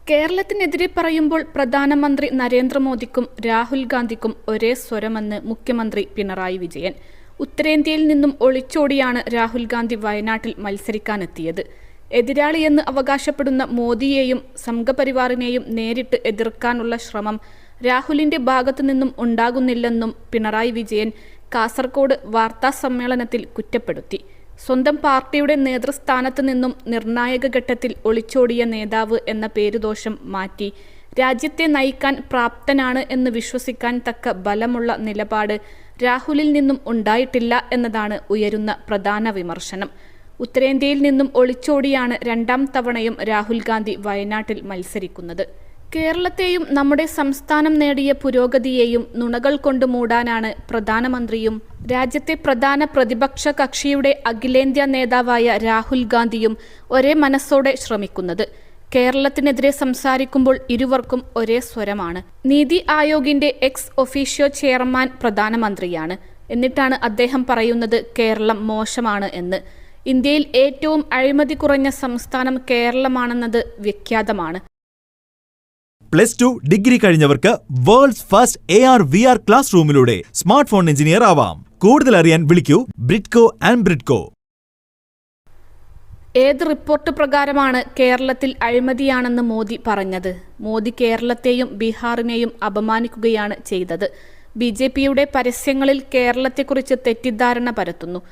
കേരളത്തിനെതിരെ പറയുമ്പോൾ പ്രധാനമന്ത്രി നരേന്ദ്രമോദിക്കും രാഹുൽ ഗാന്ധിക്കും ഒരേ സ്വരമെന്ന് മുഖ്യമന്ത്രി പിണറായി വിജയൻ. ഉത്തരേന്ത്യയിൽ നിന്നും ഒളിച്ചോടിയാണ് രാഹുൽ ഗാന്ധി വയനാട്ടിൽ മത്സരിക്കാനെത്തിയത്. എതിരാളിയെന്ന് അവകാശപ്പെടുന്ന മോദിയെയും സംഘപരിവാറിനെയും നേരിട്ട് എതിർക്കാനുള്ള ശ്രമം രാഹുലിന്റെ ഭാഗത്തു നിന്നും ഉണ്ടാകുന്നില്ലെന്നും പിണറായി വിജയൻ കാസർകോട് വാർത്താസമ്മേളനത്തിൽ കുറ്റപ്പെടുത്തി. സ്വന്തം പാർട്ടിയുടെ നേതൃസ്ഥാനത്ത് നിന്നും നിർണായക ഘട്ടത്തിൽ ഒളിച്ചോടിയ നേതാവ് എന്ന പേരുദോഷം മാറ്റി രാജ്യത്തെ നയിക്കാൻ പ്രാപ്തനാണ് എന്ന് വിശ്വസിക്കാൻ തക്ക ബലമുള്ള നിലപാട് രാഹുലിൽ നിന്നും ഉണ്ടായിട്ടില്ല എന്നതാണ് ഉയരുന്ന പ്രധാന വിമർശനം. ഉത്തരേന്ത്യയിൽ നിന്നും ഒളിച്ചോടിയാണ് രണ്ടാം തവണയും രാഹുൽ ഗാന്ധി വയനാട്ടിൽ മത്സരിക്കുന്നത്. കേരളത്തെയും നമ്മുടെ സംസ്ഥാനം നേടിയ പുരോഗതിയെയും നുണകൾ കൊണ്ട് മൂടാനാണ് പ്രധാനമന്ത്രിയും രാജ്യത്തെ പ്രധാന പ്രതിപക്ഷ കക്ഷിയുടെ അഖിലേന്ത്യാ നേതാവായ രാഹുൽ ഗാന്ധിയും ഒരേ മനസ്സോടെ ശ്രമിക്കുന്നത്. കേരളത്തിനെതിരെ സംസാരിക്കുമ്പോൾ ഇരുവർക്കും ഒരേ സ്വരമാണ്. നീതി ആയോഗിന്റെ എക്സ് ഒഫീഷ്യോ ചെയർമാൻ പ്രധാനമന്ത്രിയാണ്. എന്നിട്ടാണ് അദ്ദേഹം പറയുന്നത് കേരളം മോശമാണ് എന്ന്. ഇന്ത്യയിൽ ഏറ്റവും അഴിമതി കുറഞ്ഞ സംസ്ഥാനം കേരളമാണെന്നത് വിഖ്യാതമാണ്. +2 ഡിഗ്രി കഴിഞ്ഞവർക്ക് വേൾഡ്സ് ഫസ്റ്റ് AR/VR ക്ലാസ് റൂമിലൂടെ സ്മാർട്ട് ഫോൺ എഞ്ചിനീയർ ആവാം. കൂടുതൽ അറിയാൻ വിളിക്കൂ ബ്രിഡ്കോ ആൻഡ് ബ്രിഡ്കോ. ഏത് റിപ്പോർട്ട് പ്രകാരമാണ് കേരളത്തിൽ അഴിമതിയാണെന്ന് മോദി പറഞ്ഞത്? മോദി കേരളത്തെയും ബീഹാറിനെയും അപമാനിക്കുകയാണ് ചെയ്തത്. BJPയുടെ പരസ്യങ്ങളിൽ കേരളത്തെക്കുറിച്ച് തെറ്റിദ്ധാരണ പരത്തുന്നു.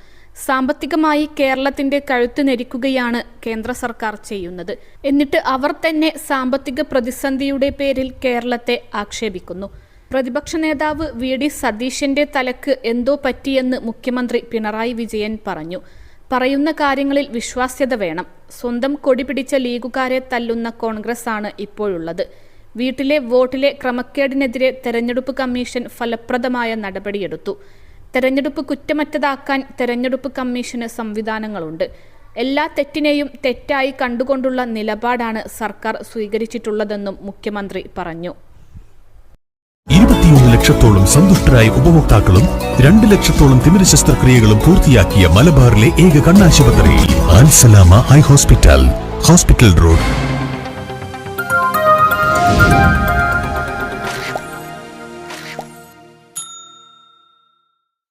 സാമ്പത്തികമായി കേരളത്തിന്റെ കഴുത്ത് ഞെരിക്കുകയാണ് കേന്ദ്ര സർക്കാർ ചെയ്യുന്നത്. എന്നിട്ട് അവർ തന്നെ സാമ്പത്തിക പ്രതിസന്ധിയുടെ പേരിൽ കേരളത്തെ ആക്ഷേപിക്കുന്നു. പ്രതിപക്ഷ നേതാവ് VD സതീശന്റെ തലക്ക് എന്തോ പറ്റിയെന്ന് മുഖ്യമന്ത്രി പിണറായി വിജയൻ പറഞ്ഞു. പറയുന്ന കാര്യങ്ങളിൽ വിശ്വാസ്യത വേണം. സ്വന്തം കൊടി പിടിച്ച ലീഗുകാരെ തല്ലുന്ന കോൺഗ്രസ് ആണ് ഇപ്പോഴുള്ളത്. വീട്ടിലെ വോട്ടിലെ ക്രമക്കേടിനെതിരെ തെരഞ്ഞെടുപ്പ് കമ്മീഷൻ ഫലപ്രദമായ നടപടിയെടുത്തു. തെരഞ്ഞെടുപ്പ് കുറ്റമറ്റതാക്കാൻ തെരഞ്ഞെടുപ്പ് കമ്മീഷന് സംവിധാനങ്ങളുണ്ട്. എല്ലാ തെറ്റിനെയും തെറ്റായി കണ്ടുകൊണ്ടുള്ള നിലപാടാണ് സർക്കാർ സ്വീകരിച്ചിട്ടുള്ളതെന്നും മുഖ്യമന്ത്രി പറഞ്ഞു. 21 ലക്ഷത്തോളം സന്തുഷ്ടരായ ഉപഭോക്താക്കളും 2 ലക്ഷത്തോളം തിമിര ശസ്ത്രക്രിയകളും പൂർത്തിയാക്കിയ മലബാറിലെ ഏക കണ്ണാശുപത്രി അൽ സലാമ ഹൈ ഹോസ്പിറ്റൽ റോഡ്.